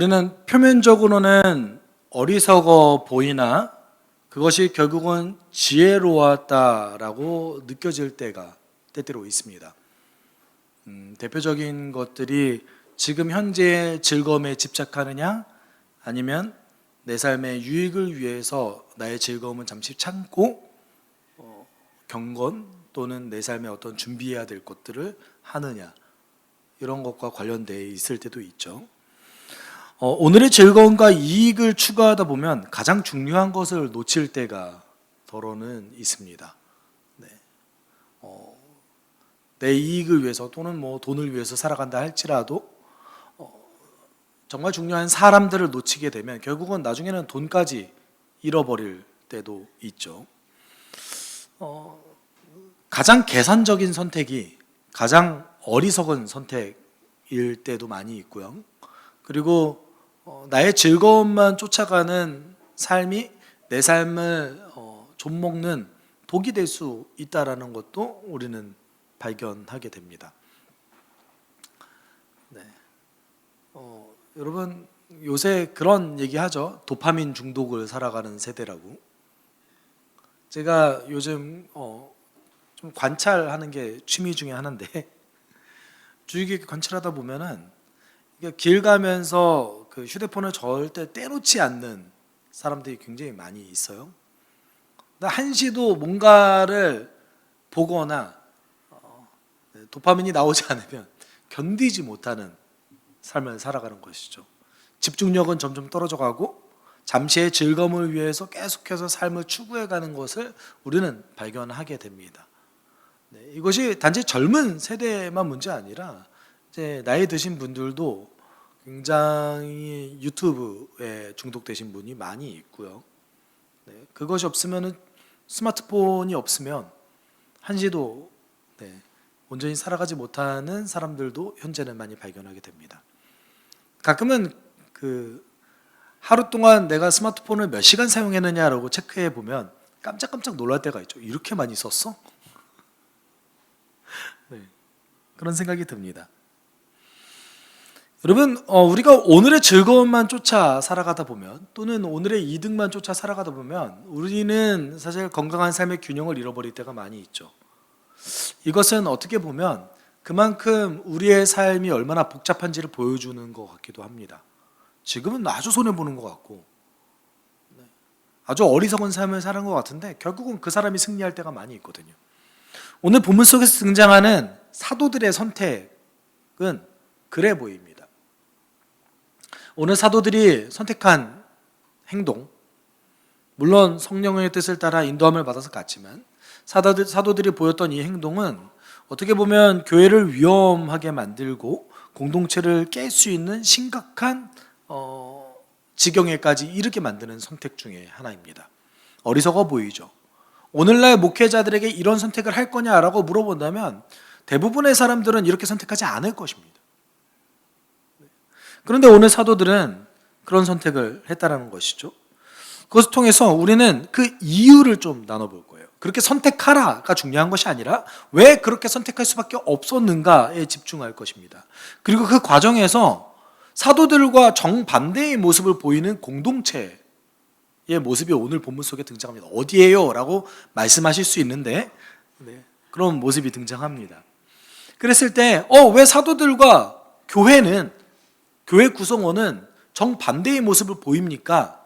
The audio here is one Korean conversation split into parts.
우리는 표면적으로는 어리석어 보이나 그것이 결국은 지혜로웠다라고 느껴질 때가 때때로 있습니다. 대표적인 것들이 지금 현재의 즐거움에 집착하느냐, 아니면 내 삶의 유익을 위해서 나의 즐거움은 잠시 참고 경건 또는 내 삶에 어떤 준비해야 될 것들을 하느냐, 이런 것과 관련되어 있을 때도 있죠. 오늘의 즐거움과 이익을 추구하다 보면 가장 중요한 것을 놓칠 때가 더러는 있습니다. 네. 내 이익을 위해서 또는 돈을 위해서 살아간다 할지라도 정말 중요한 사람들을 놓치게 되면 결국은 나중에는 돈까지 잃어버릴 때도 있죠. 가장 계산적인 선택이 가장 어리석은 선택일 때도 많이 있고요. 그리고 나의 즐거움만 쫓아가는 삶이 내 삶을 좀먹는 독이 될 수 있다는 것도 우리는 발견하게 됩니다. 네. 여러분 요새 그런 얘기하죠. 도파민 중독을 살아가는 세대라고. 제가 요즘 좀 관찰하는 게 취미 중에 하나인데 주의 깊게 관찰하다 보면은 길 가면서 그 휴대폰을 절대 떼놓지 않는 사람들이 굉장히 많이 있어요. 한시도 뭔가를 보거나 도파민이 나오지 않으면 견디지 못하는 삶을 살아가는 것이죠. 집중력은 점점 떨어져 가고 잠시의 즐거움을 위해서 계속해서 삶을 추구해가는 것을 우리는 발견하게 됩니다. 이것이 단지 젊은 세대만 문제 아니라 이제 나이 드신 분들도 굉장히 유튜브에 중독되신 분이 많이 있고요. 그것이 없으면, 스마트폰이 없으면 한시도 온전히 살아가지 못하는 사람들도 현재는 많이 발견하게 됩니다. 가끔은 하루 동안 내가 스마트폰을 몇 시간 사용했느냐라고 체크해 보면 깜짝깜짝 놀랄 때가 있죠. 이렇게 많이 썼어? 그런 생각이 듭니다. 여러분, 우리가 오늘의 즐거움만 쫓아 살아가다 보면, 또는 오늘의 이득만 쫓아 살아가다 보면 우리는 사실 건강한 삶의 균형을 잃어버릴 때가 많이 있죠. 이것은 어떻게 보면 그만큼 우리의 삶이 얼마나 복잡한지를 보여주는 것 같기도 합니다. 지금은 아주 손해보는 것 같고 아주 어리석은 삶을 사는 것 같은데 결국은 그 사람이 승리할 때가 많이 있거든요. 오늘 본문 속에서 등장하는 사도들의 선택은 그래 보입니다. 오늘 사도들이 선택한 행동, 물론 성령의 뜻을 따라 인도함을 받아서 갔지만 사도들이 보였던 이 행동은 어떻게 보면 교회를 위험하게 만들고 공동체를 깰 수 있는 심각한 지경에까지 이르게 만드는 선택 중에 하나입니다. 어리석어 보이죠. 오늘날 목회자들에게 이런 선택을 할 거냐라고 물어본다면 대부분의 사람들은 이렇게 선택하지 않을 것입니다. 그런데 오늘 사도들은 그런 선택을 했다는 것이죠. 그것을 통해서 우리는 그 이유를 좀 나눠볼 거예요. 그렇게 선택하라가 중요한 것이 아니라 왜 그렇게 선택할 수밖에 없었는가에 집중할 것입니다. 그리고 그 과정에서 사도들과 정반대의 모습을 보이는 공동체의 모습이 오늘 본문 속에 등장합니다. 어디에요? 라고 말씀하실 수 있는데 그런 모습이 등장합니다. 그랬을 때 왜 사도들과 교회 구성원은 정반대의 모습을 보입니까?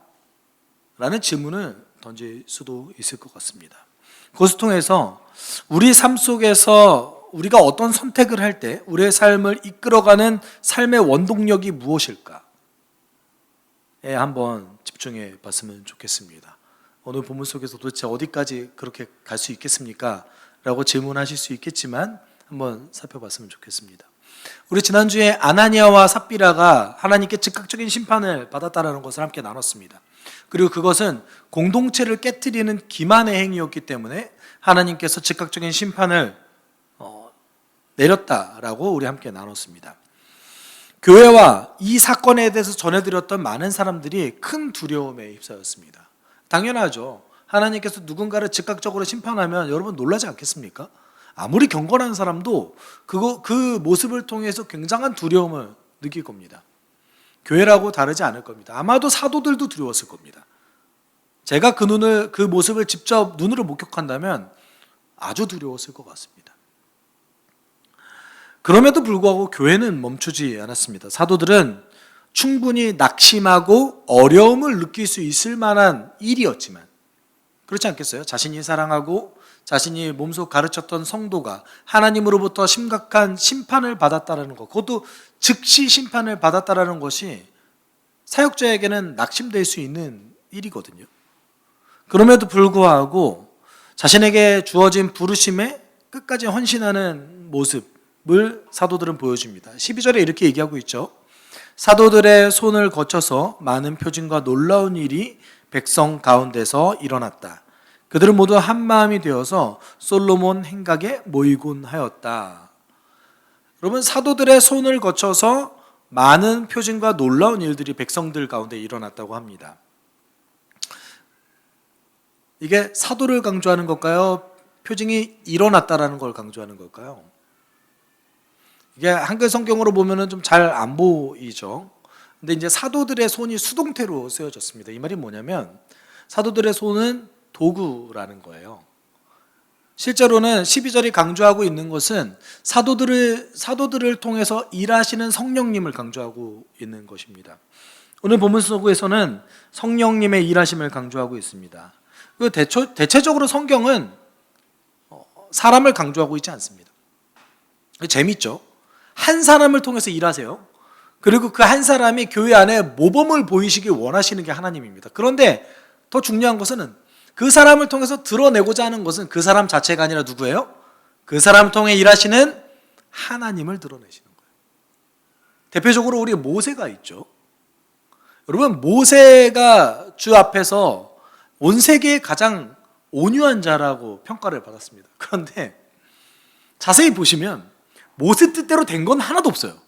라는 질문을 던질 수도 있을 것 같습니다. 그것을 통해서 우리 삶 속에서 우리가 어떤 선택을 할 때 우리의 삶을 이끌어가는 삶의 원동력이 무엇일까에 한번 집중해 봤으면 좋겠습니다. 오늘 본문 속에서 도대체 어디까지 그렇게 갈 수 있겠습니까? 라고 질문하실 수 있겠지만 한번 살펴봤으면 좋겠습니다. 우리 지난주에 아나니아와 삽비라가 하나님께 즉각적인 심판을 받았다는 것을 함께 나눴습니다. 그리고 그것은 공동체를 깨트리는 기만의 행위였기 때문에 하나님께서 즉각적인 심판을 내렸다라고 우리 함께 나눴습니다. 교회와 이 사건에 대해서 전해드렸던 많은 사람들이 큰 두려움에 휩싸였습니다. 당연하죠. 하나님께서 누군가를 즉각적으로 심판하면 여러분 놀라지 않겠습니까? 아무리 경건한 사람도 그 모습을 통해서 굉장한 두려움을 느낄 겁니다. 교회라고 다르지 않을 겁니다. 아마도 사도들도 두려웠을 겁니다. 제가 그 모습을 직접 눈으로 목격한다면 아주 두려웠을 것 같습니다. 그럼에도 불구하고 교회는 멈추지 않았습니다. 사도들은 충분히 낙심하고 어려움을 느낄 수 있을 만한 일이었지만, 그렇지 않겠어요? 자신이 사랑하고 자신이 몸소 가르쳤던 성도가 하나님으로부터 심각한 심판을 받았다는 것, 그것도 즉시 심판을 받았다는 것이 사역자에게는 낙심될 수 있는 일이거든요. 그럼에도 불구하고 자신에게 주어진 부르심에 끝까지 헌신하는 모습을 사도들은 보여줍니다. 12절에 이렇게 얘기하고 있죠. 사도들의 손을 거쳐서 많은 표징과 놀라운 일이 백성 가운데서 일어났다. 그들은 모두 한 마음이 되어서 솔로몬 행각에 모이곤 하였다. 여러분, 사도들의 손을 거쳐서 많은 표징과 놀라운 일들이 백성들 가운데 일어났다고 합니다. 이게 사도를 강조하는 걸까요? 표징이 일어났다라는 걸 강조하는 걸까요? 이게 한글 성경으로 보면은 좀 잘 안 보이죠. 근데 이제 사도들의 손이 수동태로 쓰여졌습니다. 이 말이 뭐냐면 사도들의 손은 도구라는 거예요. 실제로는 12절이 강조하고 있는 것은 사도들을 통해서 일하시는 성령님을 강조하고 있는 것입니다. 오늘 본문 속에서는 성령님의 일하심을 강조하고 있습니다. 대체적으로 성경은 사람을 강조하고 있지 않습니다. 재밌죠? 한 사람을 통해서 일하세요. 그리고 그 한 사람이 교회 안에 모범을 보이시길 원하시는 게 하나님입니다. 그런데 더 중요한 것은 그 사람을 통해서 드러내고자 하는 것은 그 사람 자체가 아니라 누구예요? 그 사람을 통해 일하시는 하나님을 드러내시는 거예요. 대표적으로 우리 모세가 있죠. 여러분, 모세가 주 앞에서 온 세계의 가장 온유한 자라고 평가를 받았습니다. 그런데 자세히 보시면 모세 뜻대로 된 건 하나도 없어요.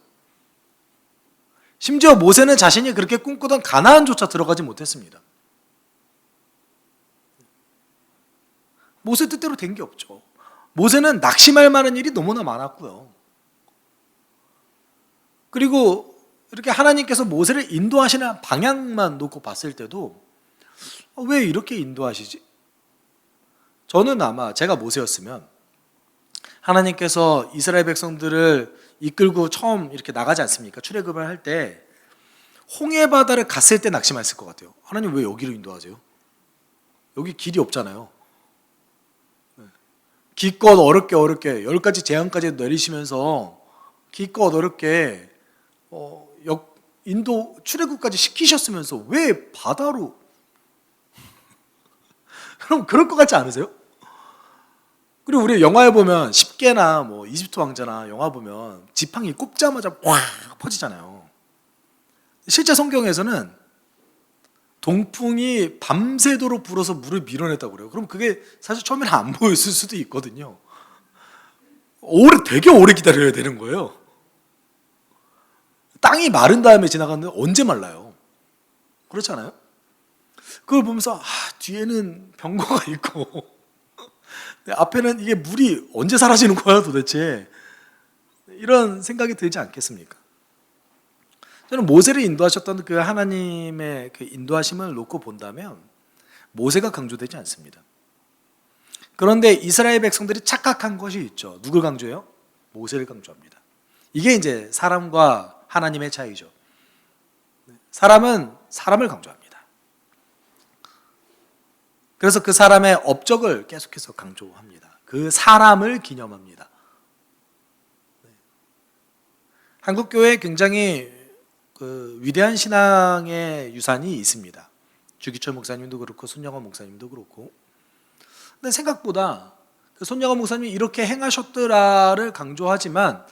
심지어 모세는 자신이 그렇게 꿈꾸던 가나안조차 들어가지 못했습니다. 모세 뜻대로 된 게 없죠. 모세는 낙심할 만한 일이 너무나 많았고요. 그리고 이렇게 하나님께서 모세를 인도하시는 방향만 놓고 봤을 때도 왜 이렇게 인도하시지? 저는 아마 제가 모세였으면 하나님께서 이스라엘 백성들을 이끌고 처음 이렇게 나가지 않습니까? 출애굽을 할 때 홍해 바다를 갔을 때 낙심했을 것 같아요. 하나님 왜 여기로 인도하세요? 여기 길이 없잖아요. 기껏 어렵게 10가지 재앙까지 내리시면서 기껏 어렵게 인도 출애굽까지 시키셨으면서 왜 바다로? 그럼 그럴 것 같지 않으세요? 그리고 우리 영화에 보면 10개나 뭐 이집트 왕자나 영화 보면 지팡이 꼽자마자 확 퍼지잖아요. 실제 성경에서는 동풍이 밤새도록 불어서 물을 밀어냈다고 그래요. 그럼 그게 사실 처음에는 안 보였을 수도 있거든요. 되게 오래 기다려야 되는 거예요. 땅이 마른 다음에 지나가는데 언제 말라요? 그렇잖아요? 그걸 보면서 뒤에는 병거가 있고 앞에는 이게 물이 언제 사라지는 거야 도대체? 이런 생각이 들지 않겠습니까? 저는 모세를 인도하셨던 그 하나님의 그 인도하심을 놓고 본다면 모세가 강조되지 않습니다. 그런데 이스라엘 백성들이 착각한 것이 있죠. 누굴 강조해요? 모세를 강조합니다. 이게 이제 사람과 하나님의 차이죠. 사람은 사람을 강조합니다. 그래서 그 사람의 업적을 계속해서 강조합니다. 그 사람을 기념합니다. 한국교회에 굉장히 위대한 신앙의 유산이 있습니다. 주기철 목사님도 그렇고 손영원 목사님도 그렇고. 근데 생각보다 손영원 목사님이 이렇게 행하셨더라를 강조하지만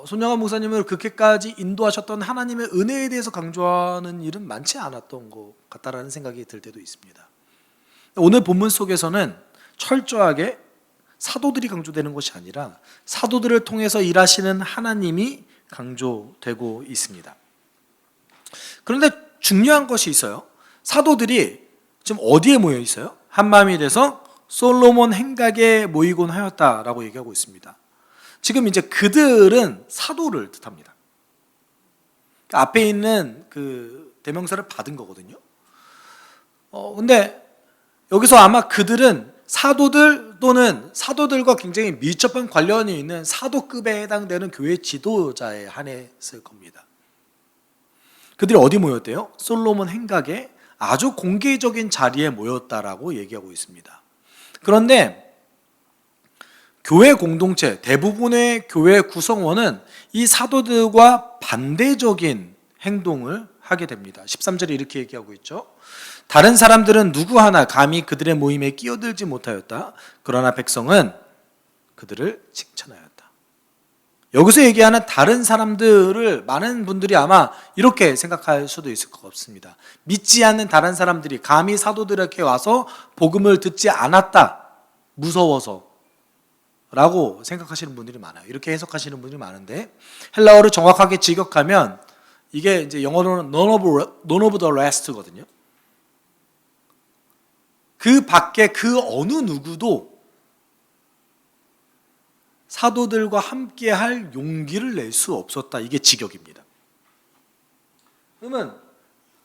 손영원 목사님을 그렇게까지 인도하셨던 하나님의 은혜에 대해서 강조하는 일은 많지 않았던 것 같다라는 생각이 들 때도 있습니다. 오늘 본문 속에서는 철저하게 사도들이 강조되는 것이 아니라 사도들을 통해서 일하시는 하나님이 강조되고 있습니다. 그런데 중요한 것이 있어요. 사도들이 지금 어디에 모여 있어요? 한마음이 돼서 솔로몬 행각에 모이곤 하였다라고 얘기하고 있습니다. 지금 이제 그들은 사도를 뜻합니다. 앞에 있는 그 대명사를 받은 거거든요. 근데 여기서 아마 그들은 사도들 또는 사도들과 굉장히 밀접한 관련이 있는 사도급에 해당되는 교회 지도자에 한했을 겁니다. 그들이 어디 모였대요? 솔로몬 행각에 아주 공개적인 자리에 모였다라고 얘기하고 있습니다. 그런데 교회 공동체, 대부분의 교회 구성원은 이 사도들과 반대적인 행동을 하게 됩니다. 13절에 이렇게 얘기하고 있죠. 다른 사람들은 누구 하나 감히 그들의 모임에 끼어들지 못하였다. 그러나 백성은 그들을 칭찬하였다. 여기서 얘기하는 다른 사람들을 많은 분들이 아마 이렇게 생각할 수도 있을 것 같습니다. 믿지 않는 다른 사람들이 감히 사도들에게 와서 복음을 듣지 않았다. 무서워서 라고 생각하시는 분들이 많아요. 이렇게 해석하시는 분들이 많은데 헬라어를 정확하게 직역하면 이게 이제 영어로는 none of the rest거든요. 그 밖에 그 어느 누구도 사도들과 함께 할 용기를 낼 수 없었다. 이게 직역입니다. 그러면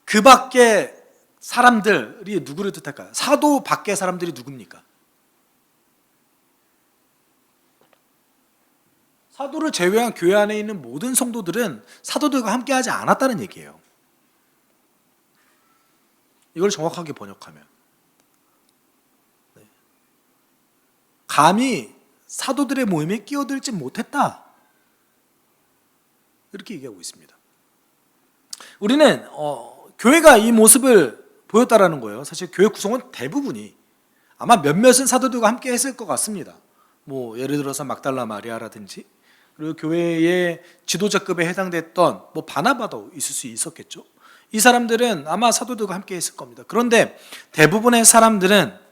그 밖에 사람들이 누구를 뜻할까요? 사도 밖의 사람들이 누굽니까? 사도를 제외한 교회 안에 있는 모든 성도들은 사도들과 함께 하지 않았다는 얘기예요. 이걸 정확하게 번역하면 감히 사도들의 모임에 끼어들지 못했다. 이렇게 얘기하고 있습니다. 우리는 교회가 이 모습을 보였다라는 거예요. 사실 교회 구성원 대부분이 아마 몇몇은 사도들과 함께 했을 것 같습니다. 뭐 예를 들어서 막달라 마리아라든지 그리고 교회의 지도자급에 해당됐던 뭐 바나바도 있을 수 있었겠죠. 이 사람들은 아마 사도들과 함께 했을 겁니다. 그런데 대부분의 사람들은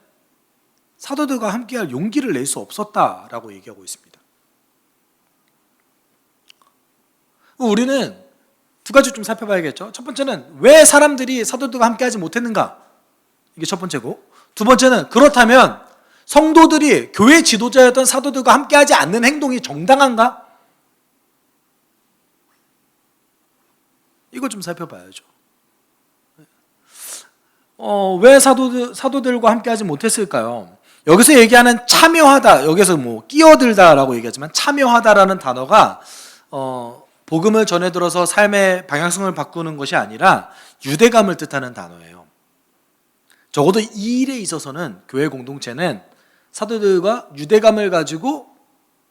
사도들과 함께할 용기를 낼 수 없었다라고 얘기하고 있습니다. 우리는 두 가지 좀 살펴봐야겠죠. 첫 번째는 왜 사람들이 사도들과 함께하지 못했는가? 이게 첫 번째고, 두 번째는 그렇다면 성도들이 교회 지도자였던 사도들과 함께하지 않는 행동이 정당한가? 이걸 좀 살펴봐야죠. 왜 사도들과 함께하지 못했을까요? 여기서 얘기하는 참여하다, 여기서 뭐 끼어들다라고 얘기하지만 참여하다라는 단어가 복음을 전해 들어서 삶의 방향성을 바꾸는 것이 아니라 유대감을 뜻하는 단어예요. 적어도 이 일에 있어서는 교회 공동체는 사도들과 유대감을 가지고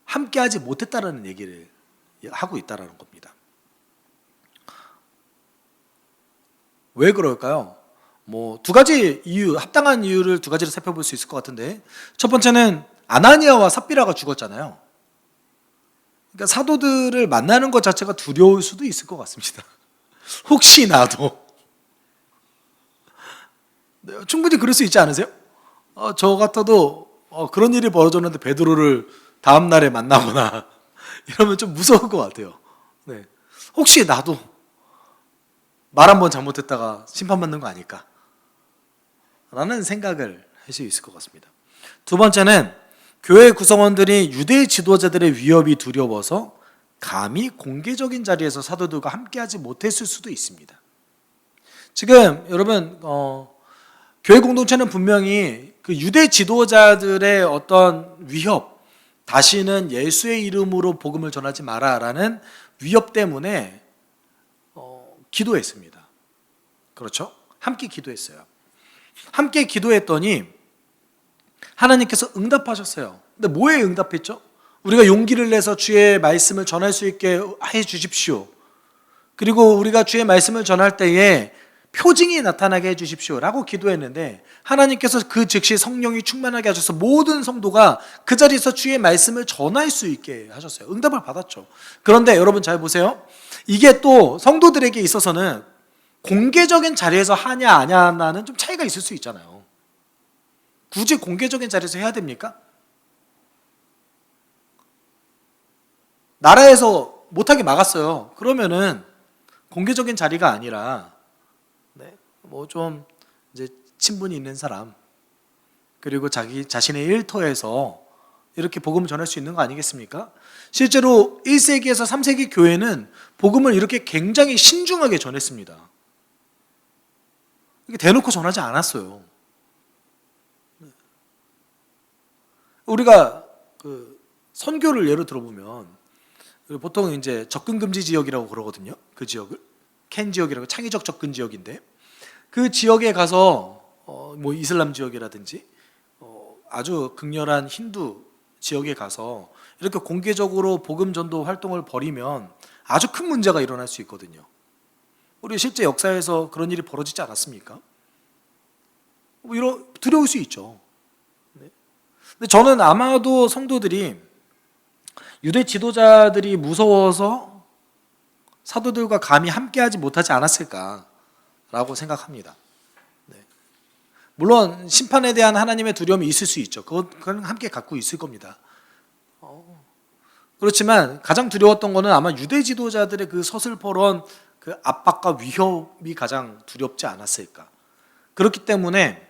함께하지 못했다라는 얘기를 하고 있다라는 겁니다. 왜 그럴까요? 뭐 두 가지 이유, 합당한 이유를 두 가지로 살펴볼 수 있을 것 같은데, 첫 번째는 아나니아와 삽비라가 죽었잖아요. 그러니까 사도들을 만나는 것 자체가 두려울 수도 있을 것 같습니다. 혹시나도 충분히 그럴 수 있지 않으세요? 저 같아도 그런 일이 벌어졌는데 베드로를 다음 날에 만나거나 이러면 좀 무서울 것 같아요. 네. 혹시 나도 말 한 번 잘못했다가 심판받는 거 아닐까? 라는 생각을 할 수 있을 것 같습니다. 두 번째는 교회 구성원들이 유대 지도자들의 위협이 두려워서 감히 공개적인 자리에서 사도들과 함께하지 못했을 수도 있습니다. 지금 여러분 교회 공동체는 분명히 그 유대 지도자들의 어떤 위협, 다시는 예수의 이름으로 복음을 전하지 마라라는 위협 때문에 기도했습니다. 그렇죠? 함께 기도했어요. 함께 기도했더니 하나님께서 응답하셨어요. 근데 뭐에 응답했죠? 우리가 용기를 내서 주의 말씀을 전할 수 있게 해 주십시오. 그리고 우리가 주의 말씀을 전할 때에 표징이 나타나게 해 주십시오 라고 기도했는데 하나님께서 그 즉시 성령이 충만하게 하셔서 모든 성도가 그 자리에서 주의 말씀을 전할 수 있게 하셨어요. 응답을 받았죠. 그런데 여러분 잘 보세요. 이게 또 성도들에게 있어서는 공개적인 자리에서 하냐 안 하냐는 좀 차이가 있을 수 있잖아요. 굳이 공개적인 자리에서 해야 됩니까? 나라에서 못하게 막았어요. 그러면은 공개적인 자리가 아니라 뭐 좀 이제 친분이 있는 사람, 그리고 자신의 일터에서 이렇게 복음을 전할 수 있는 거 아니겠습니까? 실제로 1세기에서 3세기 교회는 복음을 이렇게 굉장히 신중하게 전했습니다. 이게 대놓고 전하지 않았어요. 우리가 그 선교를 예로 들어보면 보통 이제 접근 금지 지역이라고 그러거든요. 그 지역을 켄 지역이라고, 창의적 접근 지역인데, 그 지역에 가서 뭐 이슬람 지역이라든지 아주 극렬한 힌두 지역에 가서 이렇게 공개적으로 복음 전도 활동을 벌이면 아주 큰 문제가 일어날 수 있거든요. 우리 실제 역사에서 그런 일이 벌어지지 않았습니까? 두려울 수 있죠. 근데 저는 아마도 성도들이 유대 지도자들이 무서워서 사도들과 감히 함께하지 못하지 않았을까라고 생각합니다. 물론 심판에 대한 하나님의 두려움이 있을 수 있죠. 그건 함께 갖고 있을 겁니다. 그렇지만 가장 두려웠던 것은 아마 유대 지도자들의 그 서슬퍼런 그 압박과 위협이 가장 두렵지 않았을까. 그렇기 때문에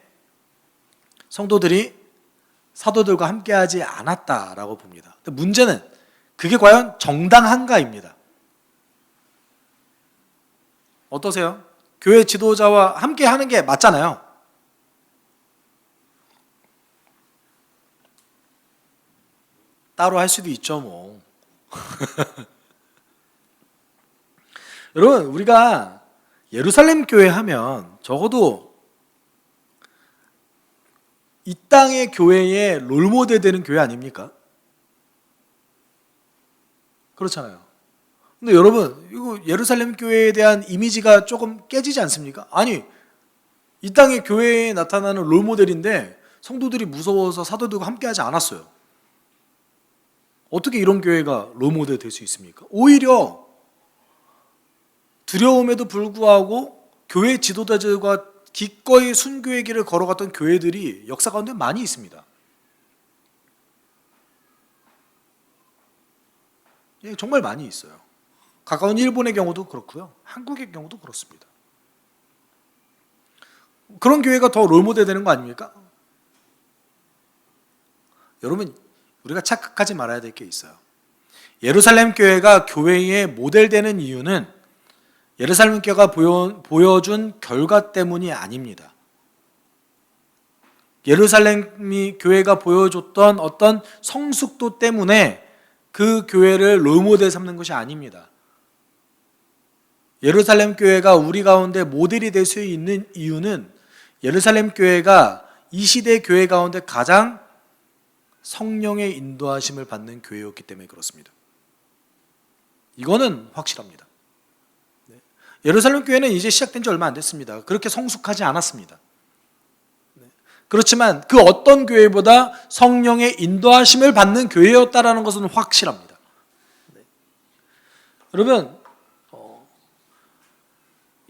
성도들이 사도들과 함께하지 않았다라고 봅니다. 근데 문제는 그게 과연 정당한가입니다. 어떠세요? 교회 지도자와 함께하는 게 맞잖아요. 따로 할 수도 있죠, 뭐. 여러분, 우리가 예루살렘 교회 하면 적어도 이 땅의 교회의 롤모델 되는 교회 아닙니까? 그렇잖아요. 근데 여러분, 이거 예루살렘 교회에 대한 이미지가 조금 깨지지 않습니까? 아니, 이 땅의 교회에 나타나는 롤모델인데 성도들이 무서워서 사도들과 함께하지 않았어요. 어떻게 이런 교회가 롤모델 될 수 있습니까? 오히려 두려움에도 불구하고 교회 지도자들과 기꺼이 순교의 길을 걸어갔던 교회들이 역사 가운데 많이 있습니다. 예, 정말 많이 있어요. 가까운 일본의 경우도 그렇고요. 한국의 경우도 그렇습니다. 그런 교회가 더 롤모델 되는 거 아닙니까? 여러분, 우리가 착각하지 말아야 될 게 있어요. 예루살렘 교회가 교회의 모델 되는 이유는 예루살렘 교회가 보여준 결과 때문이 아닙니다. 예루살렘 교회가 보여줬던 어떤 성숙도 때문에 그 교회를 롤모델 삼는 것이 아닙니다. 예루살렘 교회가 우리 가운데 모델이 될 수 있는 이유는 예루살렘 교회가 이 시대 교회 가운데 가장 성령의 인도하심을 받는 교회였기 때문에 그렇습니다. 이거는 확실합니다. 예루살렘 교회는 이제 시작된 지 얼마 안 됐습니다. 그렇게 성숙하지 않았습니다. 그렇지만 그 어떤 교회보다 성령의 인도하심을 받는 교회였다라는 것은 확실합니다. 여러분,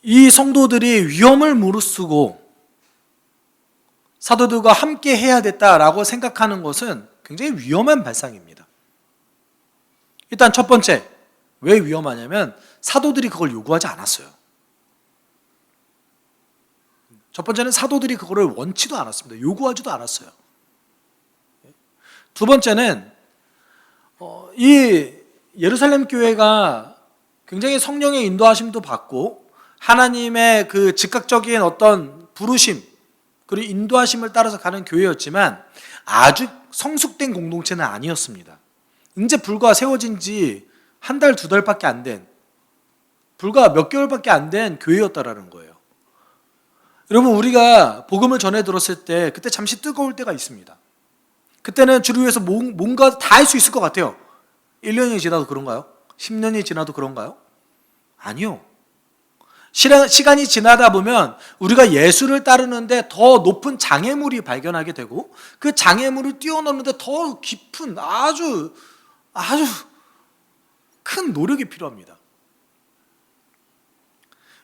이 성도들이 위험을 무릅쓰고 사도들과 함께 해야 됐다라고 생각하는 것은 굉장히 위험한 발상입니다. 일단 첫 번째, 왜 위험하냐면 사도들이 그걸 요구하지 않았어요. 첫 번째는 사도들이 그거를 원치도 않았습니다. 요구하지도 않았어요. 두 번째는 이 예루살렘 교회가 굉장히 성령의 인도하심도 받고 하나님의 그 즉각적인 어떤 부르심 그리고 인도하심을 따라서 가는 교회였지만 아주 성숙된 공동체는 아니었습니다. 이제 불과 세워진 지 한 달, 두 달밖에 안 된, 불과 몇 개월밖에 안 된 교회였다라는 거예요. 여러분, 우리가 복음을 전해 들었을 때 그때 잠시 뜨거울 때가 있습니다. 그때는 주를 위해서 뭔가 다 할 수 있을 것 같아요. 1년이 지나도 그런가요? 10년이 지나도 그런가요? 아니요. 시간이 지나다 보면 우리가 예수를 따르는데 더 높은 장애물이 발견하게 되고 그 장애물을 뛰어넘는데 더 깊은 아주 큰 노력이 필요합니다.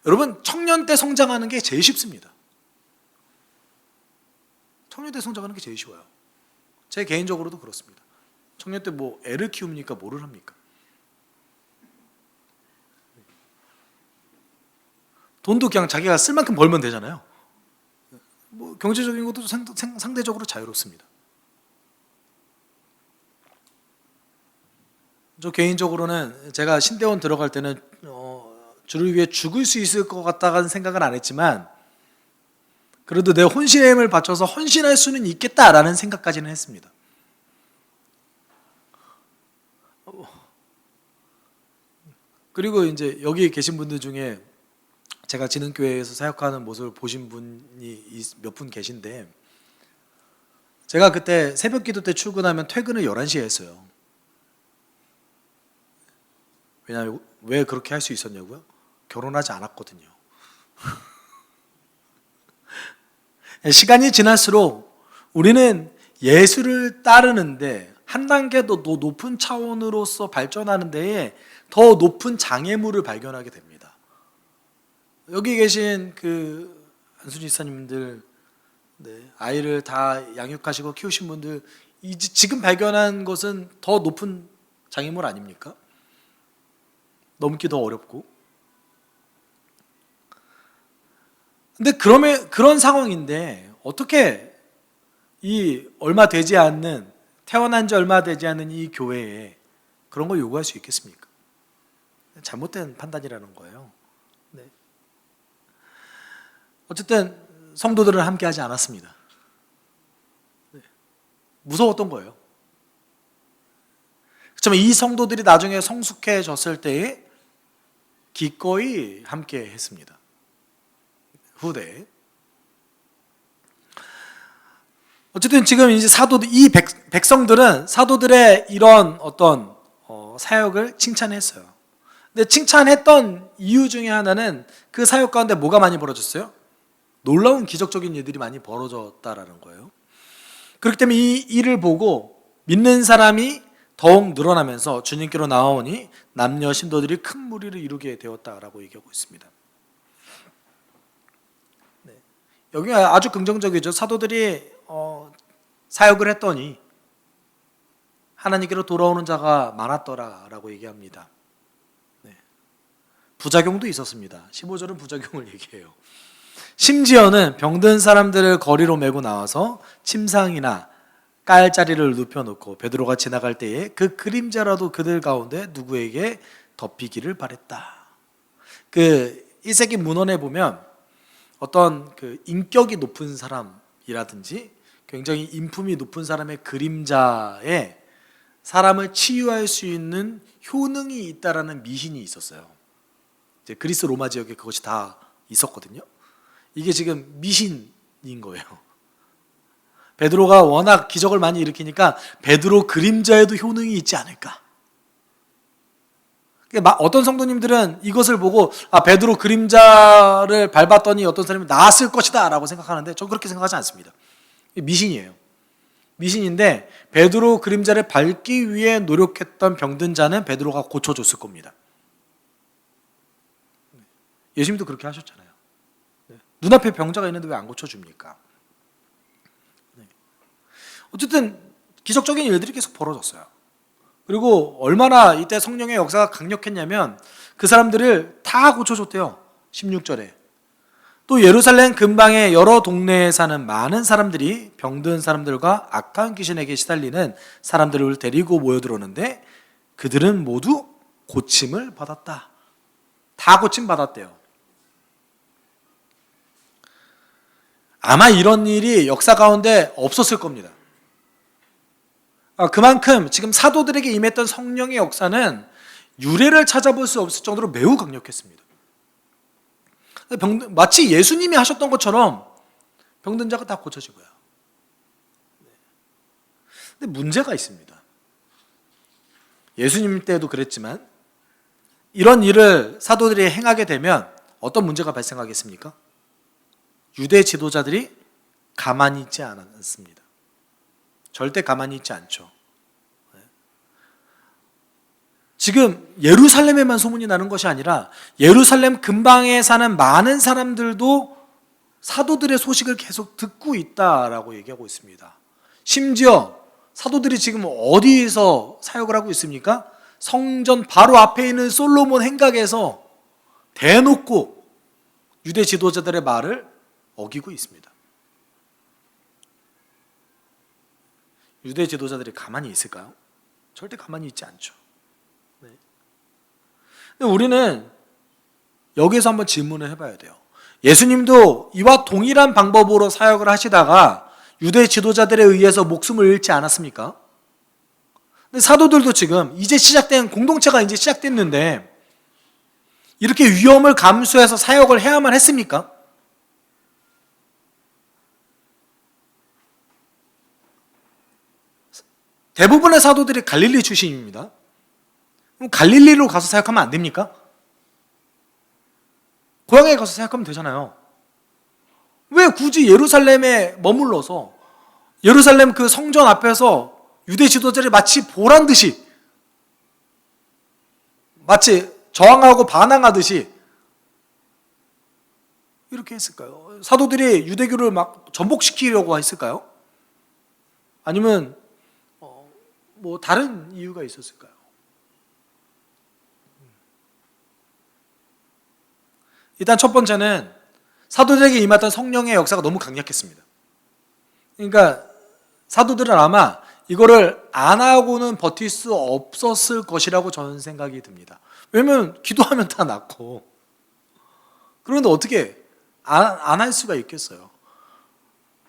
여러분, 청년 때 성장하는 게 제일 쉽습니다. 청년 때 성장하는 게 제일 쉬워요. 제 개인적으로도 그렇습니다. 청년 때 뭐 애를 키웁니까? 뭐를 합니까? 돈도 그냥 자기가 쓸 만큼 벌면 되잖아요. 뭐 경제적인 것도 상대적으로 자유롭습니다. 저 개인적으로는 제가 신대원 들어갈 때는 주를 위해 죽을 수 있을 것 같다는 생각은 안 했지만 그래도 내 혼신의 힘을 바쳐서 헌신할 수는 있겠다라는 생각까지는 했습니다. 그리고 이제 여기 계신 분들 중에 제가 진흥교회에서 사역하는 모습을 보신 분이 몇 분 계신데 제가 그때 새벽 기도 때 출근하면 퇴근을 11시에 했어요. 왜냐하면 왜 그렇게 할 수 있었냐고요? 결혼하지 않았거든요. 시간이 지날수록 우리는 예수를 따르는데 한 단계 더 높은 차원으로서 발전하는 데에 더 높은 장애물을 발견하게 됩니다. 여기 계신 그 안수지 지사님들, 네, 아이를 다 양육하시고 키우신 분들 지금 발견한 것은 더 높은 장애물 아닙니까? 넘기 더 어렵고. 근데 그런 상황인데 어떻게 이 얼마 되지 않는 태어난 지 얼마 되지 않는 이 교회에 그런 걸 요구할 수 있겠습니까? 잘못된 판단이라는 거예요. 네. 어쨌든 성도들은 함께하지 않았습니다. 네. 무서웠던 거예요. 그렇지만 이 성도들이 나중에 성숙해졌을 때에 기꺼이 함께 했습니다. 후대에. 어쨌든 지금 이제 이 백성들은 사도들의 이런 어떤 사역을 칭찬했어요. 근데 칭찬했던 이유 중에 하나는 그 사역 가운데 뭐가 많이 벌어졌어요? 놀라운 기적적인 일들이 많이 벌어졌다라는 거예요. 그렇기 때문에 이 일을 보고 믿는 사람이 더욱 늘어나면서 주님께로 나아오니 남녀 신도들이 큰 무리를 이루게 되었다라고 얘기하고 있습니다. 네. 여기 아주 긍정적이죠. 사도들이 사역을 했더니 하나님께로 돌아오는 자가 많았더라라고 얘기합니다. 네. 부작용도 있었습니다. 15절은 부작용을 얘기해요. 심지어는 병든 사람들을 거리로 메고 나와서 침상이나 깔자리를 눕혀놓고 베드로가 지나갈 때에 그 그림자라도 그들 가운데 누구에게 덮이기를 바랬다. 그 1세기 문헌에 보면 어떤 그 인격이 높은 사람이라든지 굉장히 인품이 높은 사람의 그림자에 사람을 치유할 수 있는 효능이 있다라는 미신이 있었어요. 이제 그리스 로마 지역에 그것이 다 있었거든요. 이게 지금 미신인 거예요. 베드로가 워낙 기적을 많이 일으키니까 베드로 그림자에도 효능이 있지 않을까. 어떤 성도님들은 이것을 보고 베드로 그림자를 밟았더니 어떤 사람이 나았을 것이다 라고 생각하는데 저는 그렇게 생각하지 않습니다. 미신이에요. 미신인데 베드로 그림자를 밟기 위해 노력했던 병든 자는 베드로가 고쳐줬을 겁니다. 예수님도 그렇게 하셨잖아요. 눈앞에 병자가 있는데 왜 안 고쳐줍니까? 어쨌든 기적적인 일들이 계속 벌어졌어요. 그리고 얼마나 이때 성령의 역사가 강력했냐면 그 사람들을 다 고쳐줬대요. 16절에. 또 예루살렘 근방의 여러 동네에 사는 많은 사람들이 병든 사람들과 악한 귀신에게 시달리는 사람들을 데리고 모여들었는데 그들은 모두 고침을 받았다. 다 고침 받았대요. 아마 이런 일이 역사 가운데 없었을 겁니다. 그만큼 지금 사도들에게 임했던 성령의 역사는 유래를 찾아볼 수 없을 정도로 매우 강력했습니다. 마치 예수님이 하셨던 것처럼 병든 자가 다 고쳐지고요. 근데 문제가 있습니다. 예수님 때도 그랬지만 이런 일을 사도들이 행하게 되면 어떤 문제가 발생하겠습니까? 유대 지도자들이 가만히 있지 않았습니다. 절대 가만히 있지 않죠. 지금 예루살렘에만 소문이 나는 것이 아니라 예루살렘 근방에 사는 많은 사람들도 사도들의 소식을 계속 듣고 있다라고 얘기하고 있습니다. 심지어 사도들이 지금 어디에서 사역을 하고 있습니까? 성전 바로 앞에 있는 솔로몬 행각에서 대놓고 유대 지도자들의 말을 어기고 있습니다. 유대 지도자들이 가만히 있을까요? 절대 가만히 있지 않죠. 근데 우리는 여기서 한번 질문을 해봐야 돼요. 예수님도 이와 동일한 방법으로 사역을 하시다가 유대 지도자들에 의해서 목숨을 잃지 않았습니까? 근데 사도들도 지금 이제 시작된 공동체가 이제 시작됐는데 이렇게 위험을 감수해서 사역을 해야만 했습니까? 대부분의 사도들이 갈릴리 출신입니다. 그럼 갈릴리로 가서 사역하면 안 됩니까? 고향에 가서 사역하면 되잖아요. 왜 굳이 예루살렘에 머물러서 예루살렘 그 성전 앞에서 유대 지도자들이 마치 보란 듯이 마치 저항하고 반항하듯이 이렇게 했을까요? 사도들이 유대교를 막 전복시키려고 했을까요? 아니면 뭐 다른 이유가 있었을까요? 일단 첫 번째는 사도들에게 임했던 성령의 역사가 너무 강력했습니다. 그러니까 사도들은 아마 이거를 안 하고는 버틸 수 없었을 것이라고 저는 생각이 듭니다. 왜냐면 기도하면 다 낫고 그런데 어떻게 안 할 수가 있겠어요.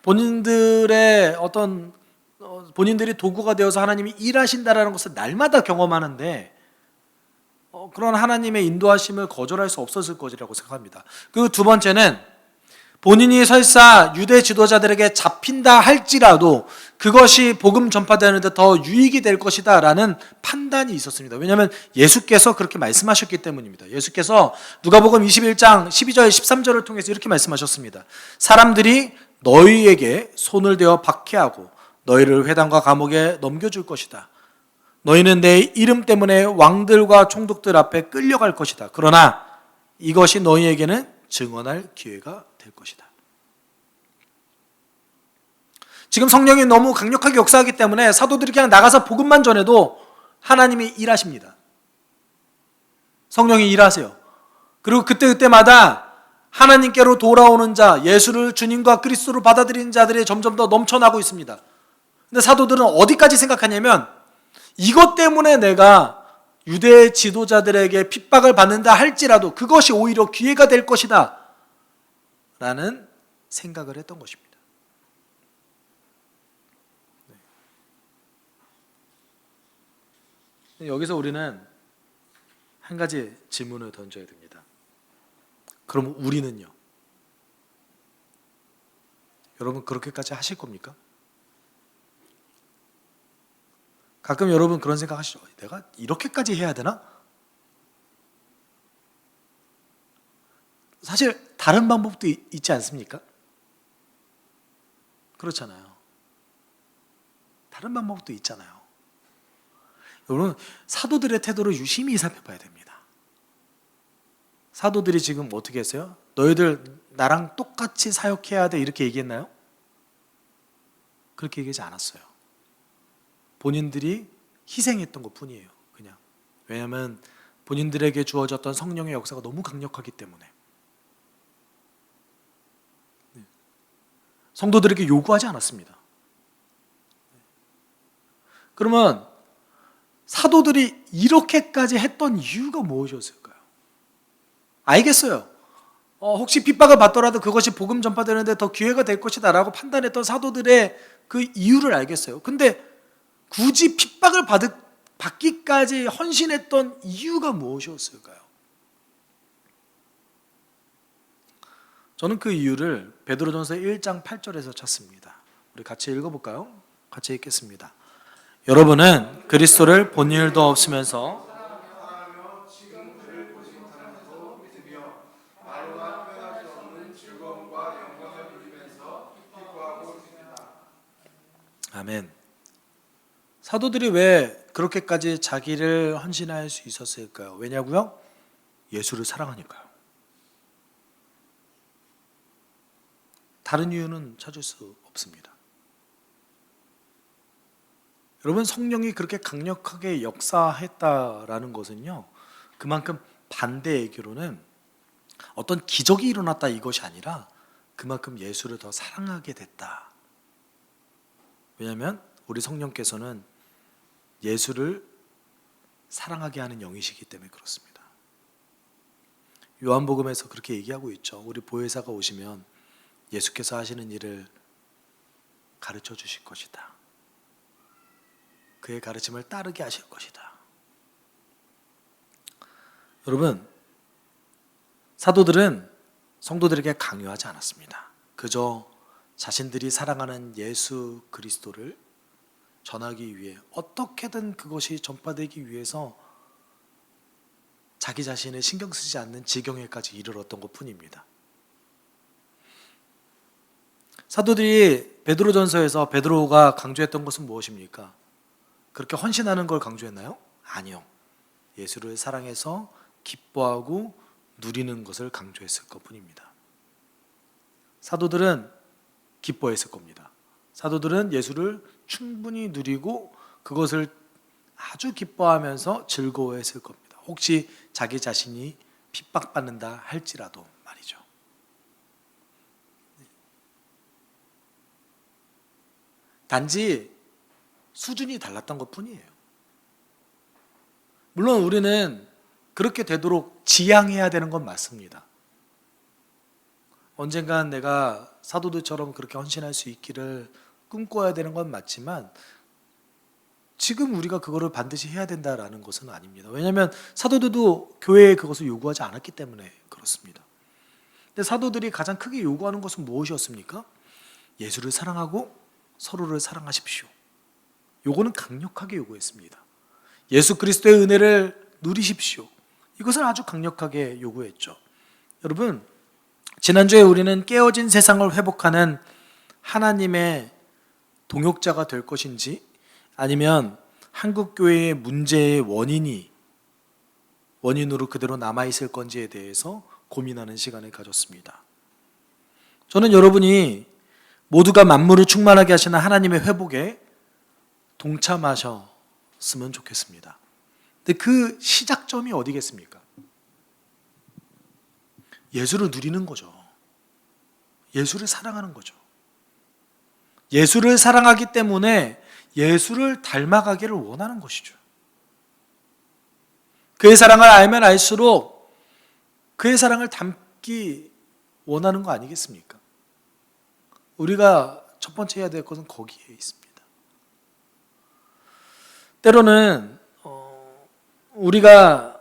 본인들의 어떤 본인들이 도구가 되어서 하나님이 일하신다라는 것을 날마다 경험하는데 그런 하나님의 인도하심을 거절할 수 없었을 것이라고 생각합니다. 그 두 번째는 본인이 설사 유대 지도자들에게 잡힌다 할지라도 그것이 복음 전파되는 데 더 유익이 될 것이다 라는 판단이 있었습니다. 왜냐하면 예수께서 그렇게 말씀하셨기 때문입니다. 예수께서 누가복음 21장 12절 13절을 통해서 이렇게 말씀하셨습니다. 사람들이 너희에게 손을 대어 박해하고 너희를 회당과 감옥에 넘겨줄 것이다. 너희는 내 이름 때문에 왕들과 총독들 앞에 끌려갈 것이다. 그러나 이것이 너희에게는 증언할 기회가 될 것이다. 지금 성령이 너무 강력하게 역사하기 때문에 사도들이 그냥 나가서 복음만 전해도 하나님이 일하십니다. 성령이 일하세요. 그리고 그때마다 하나님께로 돌아오는 자, 예수를 주님과 그리스도로 받아들이는 자들이 점점 더 넘쳐나고 있습니다. 근데 사도들은 어디까지 생각하냐면 이것 때문에 내가 유대 지도자들에게 핍박을 받는다 할지라도 그것이 오히려 기회가 될 것이다 라는 생각을 했던 것입니다. 여기서 우리는 한 가지 질문을 던져야 됩니다. 그럼 우리는요? 여러분 그렇게까지 하실 겁니까? 가끔 여러분 그런 생각 하시죠? 내가 이렇게까지 해야 되나? 사실 다른 방법도 있지 않습니까? 그렇잖아요. 다른 방법도 있잖아요. 여러분 사도들의 태도를 유심히 살펴봐야 됩니다. 사도들이 지금 어떻게 했어요? 너희들 나랑 똑같이 사역해야 돼 이렇게 얘기했나요? 그렇게 얘기하지 않았어요. 본인들이 희생했던 것 뿐이에요. 그냥. 왜냐하면 본인들에게 주어졌던 성령의 역사가 너무 강력하기 때문에. 성도들에게 요구하지 않았습니다. 그러면 사도들이 이렇게까지 했던 이유가 무엇이었을까요? 알겠어요. 혹시 핍박을 받더라도 그것이 복음 전파되는데 더 기회가 될 것이다 라고 판단했던 사도들의 그 이유를 알겠어요. 근데 굳이 핍박을 받기까지 헌신했던 이유가 무엇이었을까요? 저는 그 이유를 베드로전서 1장 8절에서 찾습니다. 우리 같이 읽어볼까요? 같이 읽겠습니다. 여러분은 그리스도를 본 일도 없으면서 아멘. 사도들이 왜 그렇게까지 자기를 헌신할 수 있었을까요? 왜냐고요? 예수를 사랑하니까요. 다른 이유는 찾을 수 없습니다. 여러분 성령이 그렇게 강력하게 역사했다라는 것은요, 그만큼 반대의교로는 어떤 기적이 일어났다 이것이 아니라 그만큼 예수를 더 사랑하게 됐다. 왜냐하면 우리 성령께서는 예수를 사랑하게 하는 영이시기 때문에 그렇습니다. 요한복음에서 그렇게 얘기하고 있죠. 우리 보혜사가 오시면 예수께서 하시는 일을 가르쳐 주실 것이다. 그의 가르침을 따르게 하실 것이다. 여러분, 사도들은 성도들에게 강요하지 않았습니다. 그저 자신들이 사랑하는 예수 그리스도를 전하기 위해 어떻게든 그것이 전파되기 위해서 자기 자신을 신경 쓰지 않는 지경에까지 이르렀던 것 뿐입니다. 사도들이 베드로전서에서 베드로가 강조했던 것은 무엇입니까? 그렇게 헌신하는 걸 강조했나요? 아니요. 예수를 사랑해서 기뻐하고 누리는 것을 강조했을 것 뿐입니다. 사도들은 기뻐했을 겁니다. 사도들은 예수를 충분히 누리고 그것을 아주 기뻐하면서 즐거워했을 겁니다. 혹시 자기 자신이 핍박받는다 할지라도 말이죠. 단지 수준이 달랐던 것 뿐이에요. 물론 우리는 그렇게 되도록 지향해야 되는 건 맞습니다. 언젠간 내가 사도들처럼 그렇게 헌신할 수 있기를 꿈꿔야 되는 건 맞지만 지금 우리가 그거를 반드시 해야 된다라는 것은 아닙니다. 왜냐하면 사도들도 교회에 그것을 요구하지 않았기 때문에 그렇습니다. 근데 사도들이 가장 크게 요구하는 것은 무엇이었습니까? 예수를 사랑하고 서로를 사랑하십시오. 요거는 강력하게 요구했습니다. 예수 그리스도의 은혜를 누리십시오. 이것을 아주 강력하게 요구했죠. 여러분, 지난주에 우리는 깨어진 세상을 회복하는 하나님의 동역자가 될 것인지 아니면 한국교회의 문제의 원인으로 그대로 남아있을 건지에 대해서 고민하는 시간을 가졌습니다. 저는 여러분이 모두가 만물을 충만하게 하시는 하나님의 회복에 동참하셨으면 좋겠습니다. 근데 그 시작점이 어디겠습니까? 예수를 누리는 거죠. 예수를 사랑하는 거죠. 예수를 사랑하기 때문에 예수를 닮아가기를 원하는 것이죠. 그의 사랑을 알면 알수록 그의 사랑을 담기 원하는 거 아니겠습니까? 우리가 첫 번째 해야 될 것은 거기에 있습니다. 때로는 우리가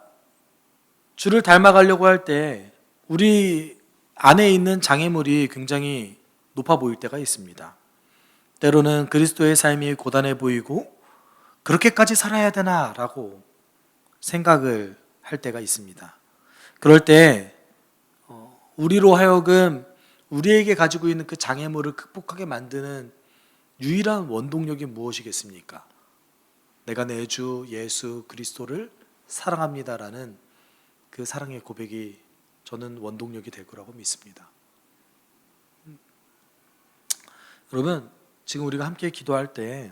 주를 닮아가려고 할 때 우리 안에 있는 장애물이 굉장히 높아 보일 때가 있습니다. 때로는 그리스도의 삶이 고단해 보이고 그렇게까지 살아야 되나라고 생각을 할 때가 있습니다. 그럴 때 우리로 하여금 우리에게 가지고 있는 그 장애물을 극복하게 만드는 유일한 원동력이 무엇이겠습니까? 내가 내 주 예수 그리스도를 사랑합니다라는 그 사랑의 고백이 저는 원동력이 될 거라고 믿습니다. 여러분, 지금 우리가 함께 기도할 때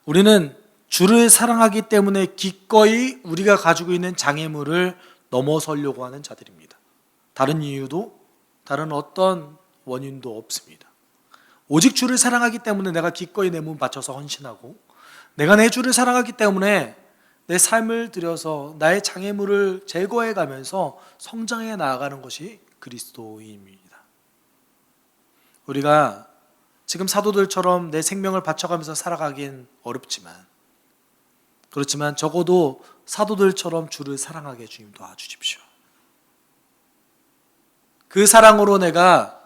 우리는 주를 사랑하기 때문에 기꺼이 우리가 가지고 있는 장애물을 넘어서려고 하는 자들입니다. 다른 이유도 다른 어떤 원인도 없습니다. 오직 주를 사랑하기 때문에 내가 기꺼이 내 몸 바쳐서 헌신하고 내가 내 주를 사랑하기 때문에 내 삶을 들여서 나의 장애물을 제거해 가면서 성장해 나아가는 것이 그리스도인입니다. 우리가 지금 사도들처럼 내 생명을 바쳐가면서 살아가긴 어렵지만 그렇지만 적어도 사도들처럼 주를 사랑하게 주님 도와주십시오. 그 사랑으로 내가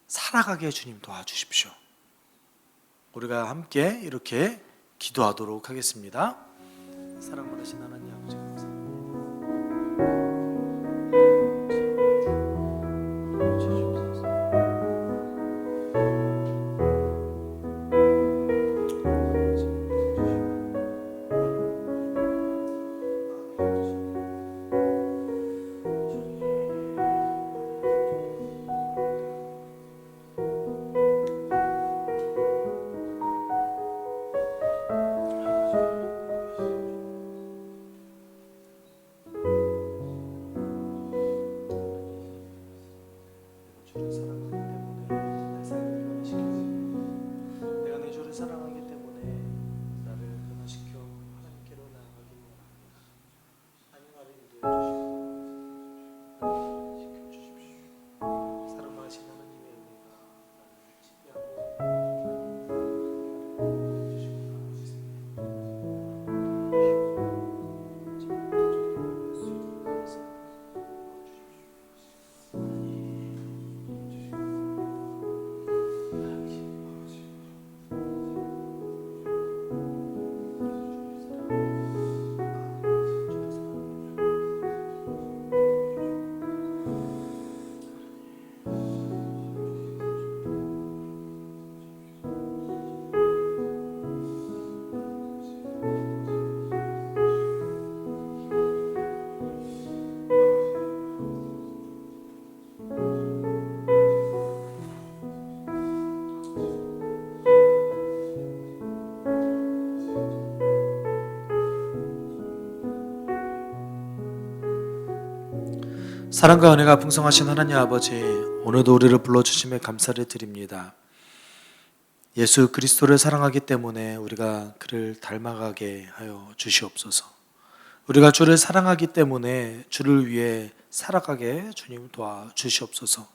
살아가게 주님 도와주십시오. 우리가 함께 이렇게 기도하도록 하겠습니다. 사랑 많으신 하나님 아버지 감사합니다. 사랑과 은혜가 풍성하신 하나님 아버지, 오늘도 우리를 불러주심에 감사를 드립니다. 예수 그리스도를 사랑하기 때문에 우리가 그를 닮아가게 하여 주시옵소서. 우리가 주를 사랑하기 때문에 주를 위해 살아가게 주님 도와주시옵소서.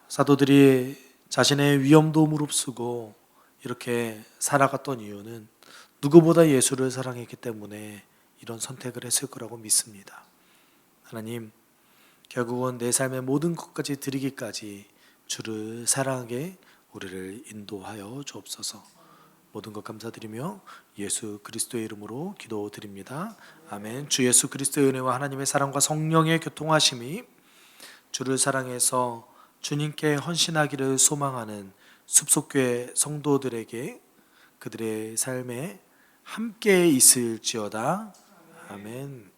사도들이 자신의 위험도 무릅쓰고 이렇게 살아갔던 이유는 누구보다 예수를 사랑했기 때문에 이런 선택을 했을 거라고 믿습니다. 하나님, 결국은 내 삶의 모든 것까지 드리기까지 주를 사랑하게 우리를 인도하여 주옵소서. 모든 것 감사드리며 예수 그리스도의 이름으로 기도드립니다. 아멘. 주 예수 그리스도의 은혜와 하나님의 사랑과 성령의 교통하심이 주를 사랑해서 주님께 헌신하기를 소망하는 숲속교회 성도들에게 그들의 삶에 함께 있을지어다. 아멘.